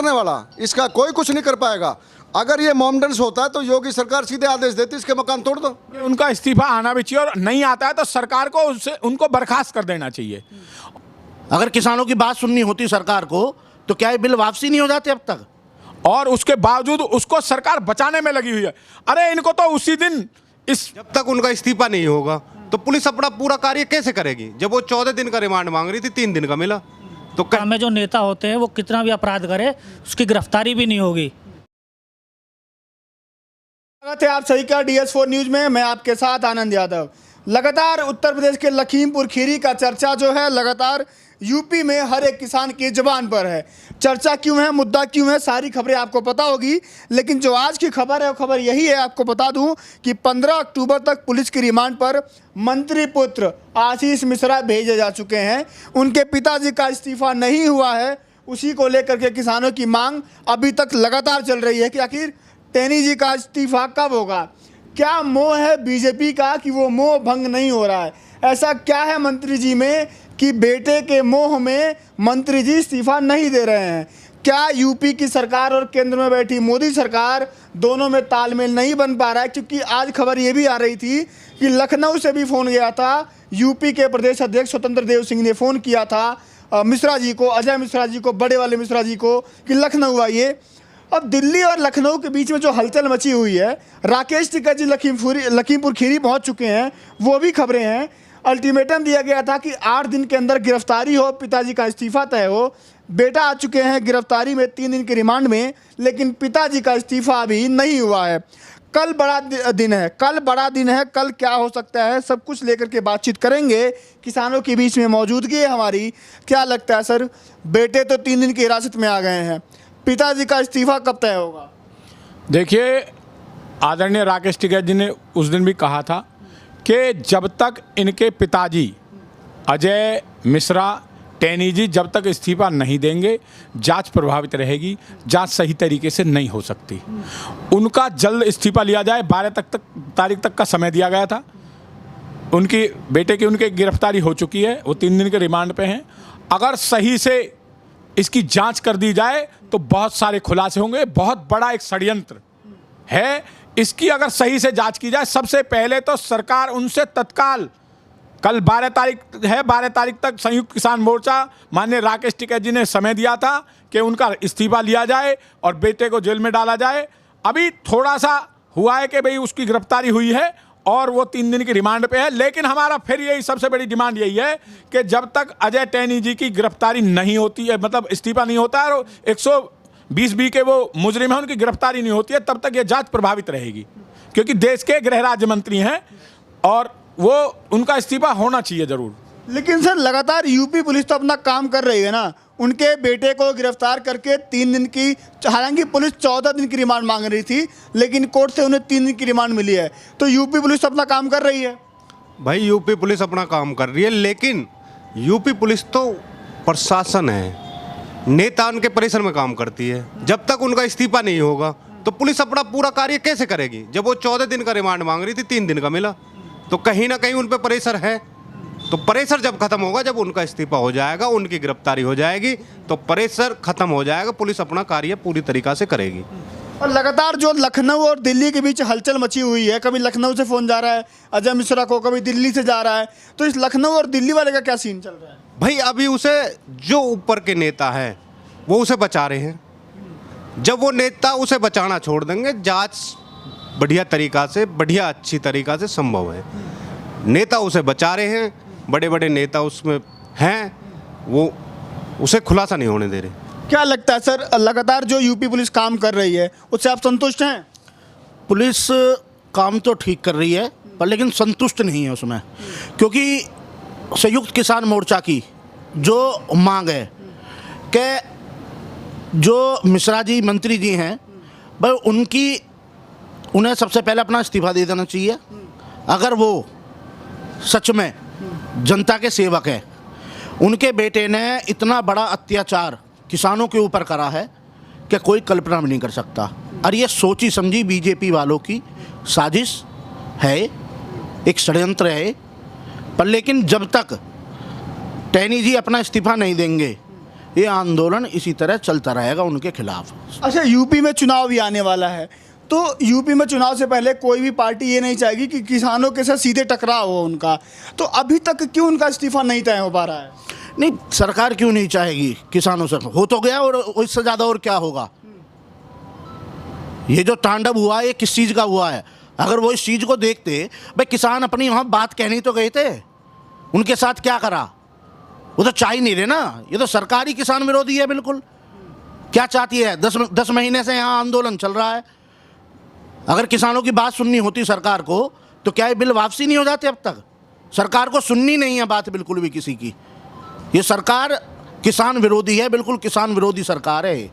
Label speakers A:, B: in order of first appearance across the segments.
A: करने वाला, इसका कोई कुछ नहीं कर पाएगा। अगर ये मोमडन्स होता है तो योगी सरकार सीधे आदेश देती इसके मकान तोड़ दो।
B: उनका इस्तीफा आना भी चाहिए और नहीं आता है तो सरकार को उनको बर्खास्त कर देना चाहिए।
C: अगर किसानों की बात सुननी होती सरकार को तो क्या ये बिल वापसी नहीं हो जाते अब तक?
B: और उसके बावजूद उसको सरकार बचाने में लगी हुई है। अरे इनको तो उसी दिन
D: जब तक उनका इस्तीफा नहीं होगा तो पुलिस अपना पूरा कार्य कैसे करेगी? जब वो 14 दिन का रिमांड मांग रही थी, 3 दिन का मिला तो
E: में जो नेता होते हैं वो कितना भी अपराध करे उसकी गिरफ्तारी भी नहीं होगी।
F: स्वागत है आप सभी का DS4 न्यूज में। मैं आपके साथ आनंद यादव। लगातार उत्तर प्रदेश के लखीमपुर खीरी का चर्चा जो है लगातार यूपी में हर एक किसान की जुबान पर है। चर्चा क्यों है, मुद्दा क्यों है, सारी खबरें आपको पता होगी। लेकिन जो आज की खबर है वो खबर यही है, आपको बता दूं कि 15 अक्टूबर तक पुलिस की रिमांड पर मंत्री पुत्र आशीष मिश्रा भेजे जा चुके हैं। उनके पिताजी का इस्तीफा नहीं हुआ है, उसी को लेकर के किसानों की मांग अभी तक लगातार चल रही है कि आखिर टेनी जी का इस्तीफा कब होगा। क्या मोह है बीजेपी का कि वो मोह भंग नहीं हो रहा है? ऐसा क्या है मंत्री जी में कि बेटे के मोह में मंत्री जी इस्तीफा नहीं दे रहे हैं? क्या यूपी की सरकार और केंद्र में बैठी मोदी सरकार दोनों में तालमेल नहीं बन पा रहा है? क्योंकि आज खबर ये भी आ रही थी कि लखनऊ से भी फ़ोन गया था, यूपी के प्रदेश अध्यक्ष स्वतंत्र देव सिंह ने फ़ोन किया था मिश्रा जी को, अजय मिश्रा जी को, बड़े वाले मिश्रा जी को कि लखनऊ आइए। अब दिल्ली और लखनऊ के बीच में जो हलचल मची हुई है, राकेश टिकैत जी लखीमपुर खीरी पहुंच चुके हैं, वो भी खबरें हैं। अल्टीमेटम दिया गया था कि 8 दिन के अंदर गिरफ्तारी हो, पिताजी का इस्तीफा तय हो। बेटा आ चुके हैं गिरफ्तारी में 3 दिन के रिमांड में, लेकिन पिताजी का इस्तीफा अभी नहीं हुआ है। कल बड़ा दिन है, कल क्या हो सकता है, सब कुछ लेकर के बातचीत करेंगे। किसानों के बीच में मौजूदगी है हमारी। क्या लगता है सर, बेटे तो 3 दिन की हिरासत में आ गए हैं, पिताजी का इस्तीफा कब तय होगा?
B: देखिए, आदरणीय राकेश टिकैत जी ने उस दिन भी कहा था कि जब तक इनके पिताजी अजय मिश्रा टेनी जी जब तक इस्तीफा नहीं देंगे जांच प्रभावित रहेगी, जांच सही तरीके से नहीं हो सकती। उनका जल्द इस्तीफा लिया जाए, 12 तारीख तक का समय दिया गया था। उनकी बेटे की उनकी गिरफ्तारी हो चुकी है, वो 3 दिन के रिमांड पे हैं। अगर सही से इसकी जांच कर दी जाए तो बहुत सारे खुलासे होंगे। बहुत बड़ा एक षड्यंत्र है, इसकी अगर सही से जांच की जाए। सबसे पहले तो सरकार उनसे तत्काल, कल 12 तारीख है, 12 तारीख तक संयुक्त किसान मोर्चा माननीय राकेश टिकैत जी ने समय दिया था कि उनका इस्तीफा लिया जाए और बेटे को जेल में डाला जाए। अभी थोड़ा सा हुआ है कि भाई उसकी गिरफ्तारी हुई है और वो 3 दिन की रिमांड पे है। लेकिन हमारा फिर यही सबसे बड़ी डिमांड यही है कि जब तक अजय टेनी जी की गिरफ्तारी नहीं होती है, मतलब इस्तीफा नहीं होता है और 120B के वो मुजरिम हैं, उनकी गिरफ्तारी नहीं होती है, तब तक ये जांच प्रभावित रहेगी। क्योंकि देश के गृह राज्य मंत्री हैं और वो उनका इस्तीफा होना चाहिए जरूर।
F: लेकिन सर लगातार यूपी पुलिस तो अपना काम कर रही है ना। उनके बेटे को गिरफ्तार करके 3 दिन की, हालांकि पुलिस 14 दिन की रिमांड मांग रही थी, लेकिन कोर्ट से उन्हें 3 दिन की रिमांड मिली है। तो यूपी पुलिस अपना काम कर रही है।
D: भाई यूपी पुलिस अपना काम कर रही है, लेकिन यूपी पुलिस तो प्रशासन है, नेता उनके परिसर में काम करती है। जब तक उनका इस्तीफा नहीं होगा तो पुलिस अपना पूरा कार्य कैसे करेगी? जब वो 14 दिन का रिमांड मांग रही थी, 3 दिन का मिला, तो कहीं ना कहीं उन पर प्रेशर है। तो प्रेशर जब खत्म होगा, जब उनका इस्तीफा हो जाएगा, उनकी गिरफ्तारी हो जाएगी, तो प्रेशर खत्म हो जाएगा, पुलिस अपना कार्य पूरी तरीका से करेगी।
F: और लगातार जो लखनऊ और दिल्ली के बीच हलचल मची हुई है, कभी लखनऊ से फ़ोन जा रहा है अजय मिश्रा को, कभी दिल्ली से जा रहा है, तो इस लखनऊ और दिल्ली वाले का क्या सीन चल रहा है?
D: भाई अभी उसे जो ऊपर के नेता है वो उसे बचा रहे हैं। जब वो नेता उसे बचाना छोड़ देंगे, जांच बढ़िया तरीका से, बढ़िया अच्छी तरीका से संभव है। नेता उसे बचा रहे हैं, बड़े बड़े नेता उसमें हैं, वो उसे खुलासा नहीं होने दे रहे।
F: क्या लगता है सर, लगातार जो यूपी पुलिस काम कर रही है उससे आप संतुष्ट हैं?
C: पुलिस काम तो ठीक कर रही है पर लेकिन संतुष्ट नहीं है उसमें, क्योंकि संयुक्त किसान मोर्चा की जो मांग है कि जो मिश्रा जी मंत्री जी हैं भाई उन्हें सबसे पहले अपना इस्तीफा दे देना चाहिए। अगर वो सच में जनता के सेवक है, उनके बेटे ने इतना बड़ा अत्याचार किसानों के ऊपर करा है कि कोई कल्पना भी नहीं कर सकता। और ये सोची समझी बीजेपी वालों की साजिश है, एक षड्यंत्र है। पर लेकिन जब तक टेनी जी अपना इस्तीफा नहीं देंगे, ये आंदोलन इसी तरह चलता रहेगा उनके खिलाफ।
F: अच्छा, यूपी में चुनाव भी आने वाला है, तो यूपी में चुनाव से पहले कोई भी पार्टी ये नहीं चाहेगी कि किसानों के साथ सीधे टकराव हो उनका, तो अभी तक क्यों उनका इस्तीफा नहीं तय हो पा रहा है?
C: नहीं, सरकार क्यों नहीं चाहेगी किसानों से? हो तो गया, और इससे ज़्यादा और क्या होगा? ये जो तांडव हुआ है ये किस चीज़ का हुआ है? अगर वो इस चीज़ को देखते, भाई किसान अपनी वहाँ बात कहनी तो गए थे, उनके साथ क्या करा? वो तो चाह ही नहीं रहे ना। ये तो सरकारी किसान विरोधी है बिल्कुल। क्या चाहती है? 10 महीने से यहाँ आंदोलन चल रहा है। अगर किसानों की बात सुननी होती सरकार को तो क्या ये बिल वापसी नहीं हो जाते अब तक? सरकार को सुननी नहीं है बात बिल्कुल भी किसी की। ये सरकार किसान विरोधी है, बिल्कुल किसान विरोधी सरकार है।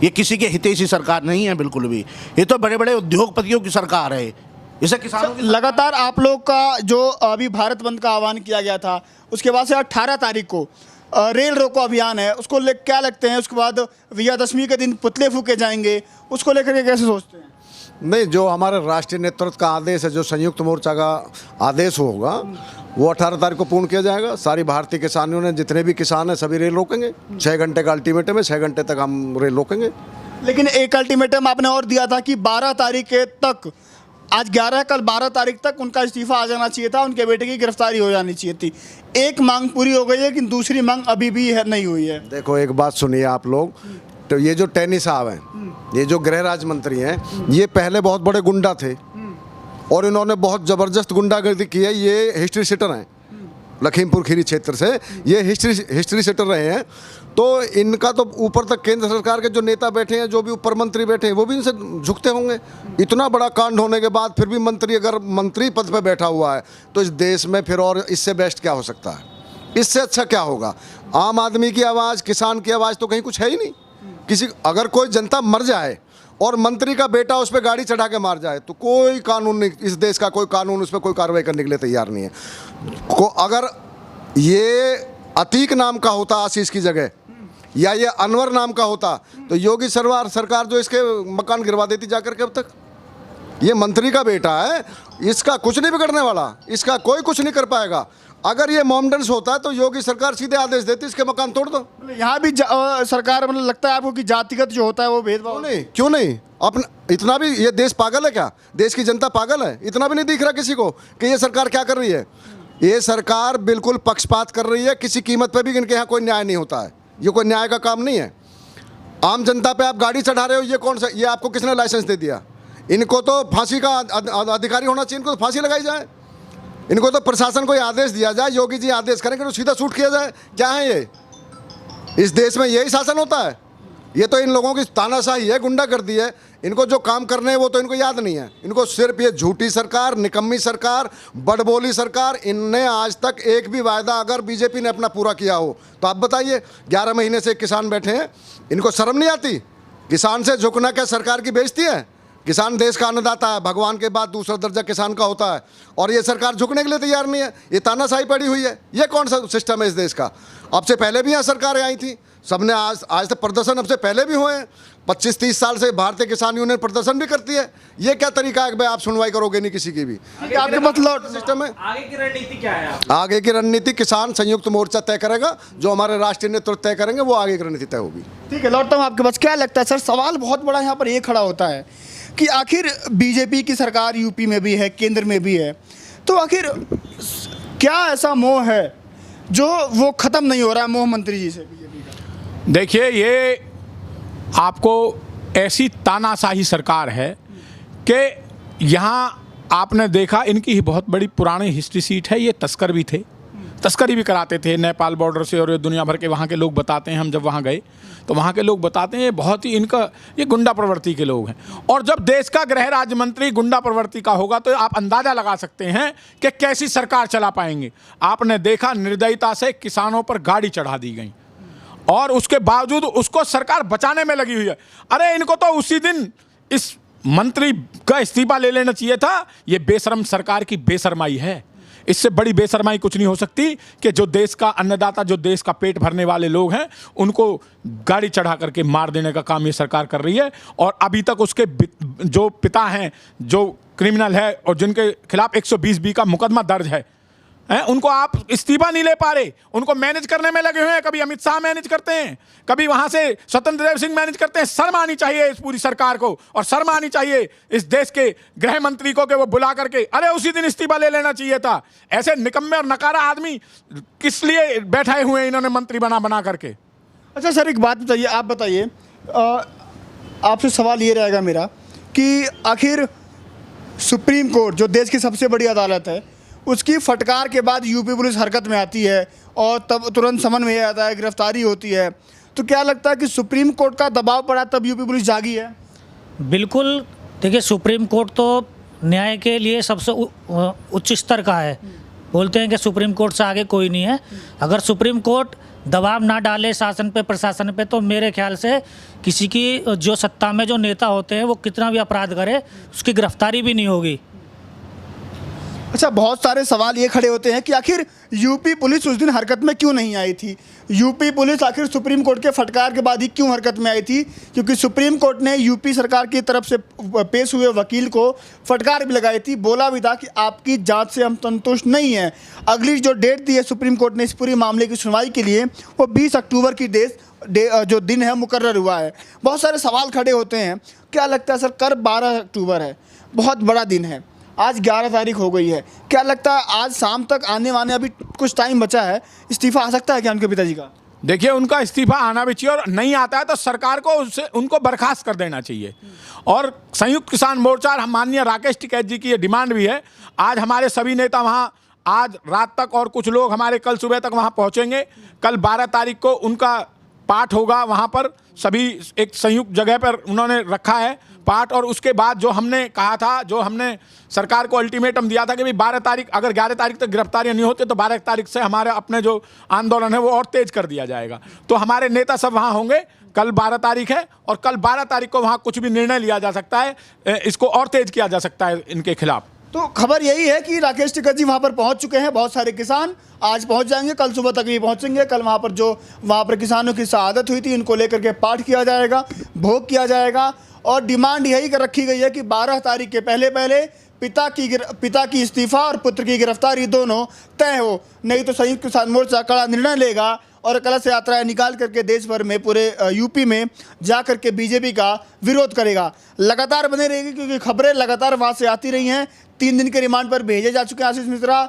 C: ये किसी के हितैषी सरकार नहीं है बिल्कुल भी। ये तो बड़े बड़े उद्योगपतियों की सरकार है। इसे किसानों की
F: लगातार आप लोग का जो अभी भारत बंद का आह्वान किया गया था, उसके बाद से 18 तारीख को रेल रोको अभियान है, उसको ले क्या लगते हैं? उसके बाद विजयादशमी के दिन पुतले फूके जाएंगे, उसको लेकर के कैसे सोचते हैं?
A: नहीं, जो हमारे राष्ट्रीय नेतृत्व का आदेश है, जो संयुक्त मोर्चा का आदेश होगा, वो 18 तारीख को पूर्ण किया जाएगा। सारी भारतीय किसानों ने, जितने भी किसान हैं, सभी रेल रोकेंगे। 6 घंटे का अल्टीमेटम है, 6 घंटे तक हम रेल रोकेंगे।
F: लेकिन एक अल्टीमेटम आपने और दिया था कि 12 तारीख के तक, आज 11 है, कल 12 तारीख तक उनका इस्तीफा आ जाना चाहिए था, उनके बेटे की गिरफ्तारी हो जानी चाहिए थी। एक मांग पूरी हो गई है, लेकिन दूसरी मांग अभी भी नहीं हुई है।
A: देखो, एक बात सुनिए आप लोग, तो ये जो टैनी साहब हैं, ये जो गृह राज्य मंत्री हैं, ये पहले बहुत बड़े गुंडा थे और इन्होंने बहुत ज़बरदस्त गुंडागर्दी की है। ये हिस्ट्री सीटर हैं, लखीमपुर खीरी क्षेत्र से ये हिस्ट्री सीटर रहे हैं। तो इनका तो ऊपर तक केंद्र सरकार के जो नेता बैठे हैं, जो भी ऊपर मंत्री बैठे हैं, वो भी इनसे झुकते होंगे। इतना बड़ा कांड होने के बाद फिर भी मंत्री अगर मंत्री पद पर बैठा हुआ है तो इस देश में फिर और इससे बेस्ट क्या हो सकता है? इससे अच्छा क्या होगा? आम आदमी की आवाज़, किसान की आवाज़ तो कहीं कुछ है ही नहीं। किसी, अगर कोई जनता मर जाए और मंत्री का बेटा उस पर गाड़ी चढ़ा के मार जाए तो कोई कानून नहीं, इस देश का कोई कानून उस पर कोई कार्रवाई करने के लिए तैयार नहीं है। अगर ये अतीक नाम का होता आशीष की जगह, या ये अनवर नाम का होता, तो योगी सरकार जो इसके मकान गिरवा देती जाकर के। अब तक ये मंत्री का बेटा है, इसका कुछ नहीं बिगड़ने वाला, इसका कोई कुछ नहीं कर पाएगा। अगर ये मोमडन्स होता है तो योगी सरकार सीधे आदेश देती, इसके मकान तोड़ दो।
F: यहाँ भी सरकार, मतलब लगता है आपको कि जातिगत जो होता है वो भेदभाव?
A: क्यों नहीं? अपना इतना भी ये देश पागल है क्या? देश की जनता पागल है? इतना भी नहीं दिख रहा किसी को कि ये सरकार क्या कर रही है? ये सरकार बिल्कुल पक्षपात कर रही है। किसी कीमत पर भी इनके यहाँ कोई न्याय नहीं होता है। ये कोई न्याय का काम नहीं है। आम जनता पे आप गाड़ी चढ़ा रहे हो, ये कौन सा, ये आपको किसने लाइसेंस दे दिया? इनको तो फांसी का अधिकारी होना चाहिए, इनको तो फांसी लगाई जाए। इनको तो प्रशासन को आदेश दिया जाए, योगी जी आदेश करेंगे तो सीधा शूट किया जाए। क्या है ये? इस देश में यही शासन होता है? ये तो इन लोगों की तानाशाही है, गुंडागर्दी है। इनको जो काम करने हैं वो तो इनको याद नहीं है। इनको सिर्फ ये झूठी सरकार, निकम्मी सरकार, बड़बोली सरकार, इनने आज तक एक भी वायदा अगर बीजेपी ने अपना पूरा किया हो तो आप बताइए। 11 महीने से किसान बैठे हैं, इनको शर्म नहीं आती? किसान से झुकना क्या सरकार की बेइज्जती है? किसान देश का अन्नदाता है, भगवान के बाद दूसरा दर्जा किसान का होता है, और ये सरकार झुकने के लिए तैयार नहीं है। ये तानाशाही पड़ी हुई है। ये कौन सा सिस्टम है इस देश का? अब से पहले भी यहाँ सरकारें आई थी, सबने आज तक प्रदर्शन अब से पहले भी हुए हैं। 25-30 साल से भारतीय किसान यूनियन प्रदर्शन भी करती है। ये क्या तरीका है कि भाई आप सुनवाई करोगे नहीं किसी की भी? आपके मतलब सिस्टम है।
G: आगे की रणनीति क्या है?
A: आगे की रणनीति किसान संयुक्त मोर्चा तय करेगा। जो हमारे राष्ट्रीय नेतृत्व तय करेंगे वो आगे की रणनीति तय होगी।
F: ठीक है, लौटता हूँ आपके पास। क्या लगता है सर, सवाल बहुत बड़ा यहाँ पर ये खड़ा होता है कि आखिर बीजेपी की सरकार यूपी में भी है, केंद्र में भी है, तो आखिर क्या ऐसा मोह है जो वो ख़त्म नहीं हो रहा है, मोह मंत्री जी से बीजेपी का?
B: देखिए, ये आपको ऐसी तानाशाही सरकार है कि यहाँ आपने देखा, इनकी ही बहुत बड़ी पुरानी हिस्ट्री सीट है। ये तस्कर भी थे, तस्करी भी कराते थे नेपाल बॉर्डर से, और ये दुनिया भर के वहाँ के लोग बताते हैं। हम जब वहाँ गए तो वहाँ के लोग बताते हैं बहुत ही इनका ये गुंडा प्रवृत्ति के लोग हैं। और जब देश का गृह राज्य मंत्री गुंडा प्रवृत्ति का होगा तो आप अंदाज़ा लगा सकते हैं कि कैसी सरकार चला पाएंगे। आपने देखा, निर्दयता से किसानों पर गाड़ी चढ़ा दी गई और उसके बावजूद उसको सरकार बचाने में लगी हुई है। अरे इनको तो उसी दिन इस मंत्री का इस्तीफा ले लेना चाहिए था। ये बेशरम सरकार की बेशरमाई है। इससे बड़ी बेशरमाई कुछ नहीं हो सकती कि जो देश का अन्नदाता, जो देश का पेट भरने वाले लोग हैं, उनको गाड़ी चढ़ा करके मार देने का काम ये सरकार कर रही है। और अभी तक उसके जो पिता हैं, जो क्रिमिनल है और जिनके खिलाफ 120B का मुकदमा दर्ज है, हैं, उनको आप इस्तीफा नहीं ले पा रहे, उनको मैनेज करने में लगे हुए हैं। कभी अमित शाह मैनेज करते हैं, कभी वहां से स्वतंत्र देव सिंह मैनेज करते हैं। शर्म आनी चाहिए इस पूरी सरकार को, और शर्म आनी चाहिए इस देश के गृह मंत्री को कि वो बुला करके अरे उसी दिन इस्तीफा ले लेना चाहिए था। ऐसे निकम्मे और नकारा आदमी किस लिए बैठाए हुए हैं इन्होंने मंत्री बना करके।
F: अच्छा सर, एक बात बताइए, आप बताइए, आपसे सवाल ये रहेगा मेरा कि आखिर सुप्रीम कोर्ट जो देश की सबसे बड़ी अदालत है, उसकी फटकार के बाद यूपी पुलिस हरकत में आती है और तब तुरंत समन में आता है, गिरफ्तारी होती है, तो क्या लगता है कि सुप्रीम कोर्ट का दबाव पड़ा तब यूपी पुलिस जागी है?
E: बिल्कुल। देखिए, सुप्रीम कोर्ट तो न्याय के लिए सबसे उच्च स्तर का है। बोलते हैं कि सुप्रीम कोर्ट से आगे कोई नहीं है। अगर सुप्रीम कोर्ट दबाव ना डाले शासन पे, प्रशासन पे, तो मेरे ख्याल से किसी की जो सत्ता में जो नेता होते हैं वो कितना भी अपराध करे उसकी गिरफ्तारी भी नहीं होगी।
F: अच्छा, बहुत सारे सवाल ये खड़े होते हैं कि आखिर यूपी पुलिस उस दिन हरकत में क्यों नहीं आई थी? यूपी पुलिस आखिर सुप्रीम कोर्ट के फटकार के बाद ही क्यों हरकत में आई थी? क्योंकि सुप्रीम कोर्ट ने यूपी सरकार की तरफ से पेश हुए वकील को फटकार भी लगाई थी, बोला भी था कि आपकी जांच से हम संतुष्ट नहीं हैं। अगली जो डेट दी है सुप्रीम कोर्ट ने इस पूरी मामले की सुनवाई के लिए, वो 20 अक्टूबर की जो दिन है मुकर्रर हुआ है। बहुत सारे सवाल खड़े होते हैं, क्या लगता है सर, कल 12 अक्टूबर है, बहुत बड़ा दिन है, आज 11 तारीख हो गई है, क्या लगता है आज शाम तक आने वाने अभी कुछ टाइम बचा है, इस्तीफा आ सकता है क्या उनके पिताजी का?
B: देखिए, उनका इस्तीफा आना भी चाहिए, और नहीं आता है तो सरकार को उनको बर्खास्त कर देना चाहिए। और संयुक्त किसान मोर्चा और माननीय राकेश टिकैत जी की ये डिमांड भी है। आज हमारे सभी नेता वहाँ आज रात तक और कुछ लोग हमारे कल सुबह तक वहाँ पहुँचेंगे। कल 12 तारीख को उनका पाठ होगा वहाँ पर, सभी एक संयुक्त जगह पर उन्होंने रखा है पाठ। और उसके बाद जो हमने कहा था, जो हमने सरकार को अल्टीमेटम दिया था कि भाई 12 तारीख, अगर 11 तारीख तक गिरफ्तारियां नहीं होती तो 12 तारीख से हमारे अपने जो आंदोलन है वो और तेज कर दिया जाएगा। तो हमारे नेता सब वहाँ होंगे। कल 12 तारीख है और कल 12 तारीख को वहाँ कुछ भी निर्णय लिया जा सकता है, इसको और तेज किया जा सकता है इनके खिलाफ।
F: तो खबर यही है कि राकेश टिकैत जी वहाँ पर पहुँच चुके हैं। बहुत सारे किसान आज पहुँच जाएंगे, कल सुबह तक भी पहुँचेंगे। कल वहाँ पर किसानों की शहादत हुई थी, इनको लेकर के पाठ किया जाएगा, भोग किया जाएगा। और डिमांड यही कर रखी गई है कि 12 तारीख के पहले पिता की इस्तीफा और पुत्र की गिरफ्तारी दोनों तय हो, नहीं तो संयुक्त किसान मोर्चा कड़ा निर्णय लेगा और कलश यात्राएं निकाल करके देश भर में, पूरे यूपी में जा करके बीजेपी का विरोध करेगा। लगातार बने रहेगी क्योंकि खबरें लगातार वहाँ से आती रही हैं। 3 दिन के रिमांड पर भेजे जा चुके हैं आशीष मिश्रा।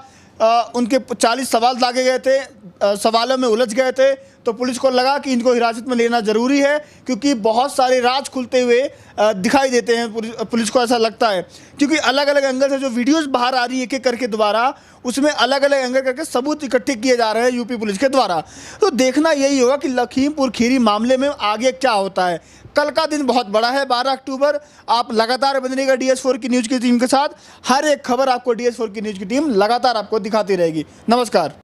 F: उनके 40 सवाल दागे गए थे, सवालों में उलझ गए थे, तो पुलिस को लगा कि इनको हिरासत में लेना ज़रूरी है क्योंकि बहुत सारे राज खुलते हुए दिखाई देते हैं। पुलिस को ऐसा लगता है क्योंकि अलग अलग एंगल से जो वीडियोस बाहर आ रही है एक-एक करके दोबारा, उसमें अलग अलग एंगल करके सबूत इकट्ठे किए जा रहे हैं यूपी पुलिस के द्वारा। तो देखना यही होगा कि लखीमपुर खीरी मामले में आगे क्या होता है। कल का दिन बहुत बड़ा है, 12 अक्टूबर। आप लगातार बने रहिएगा DS4 की न्यूज़ की टीम के साथ। हर एक खबर आपको DS4 की न्यूज़ की टीम लगातार आपको दिखाती रहेगी। नमस्कार।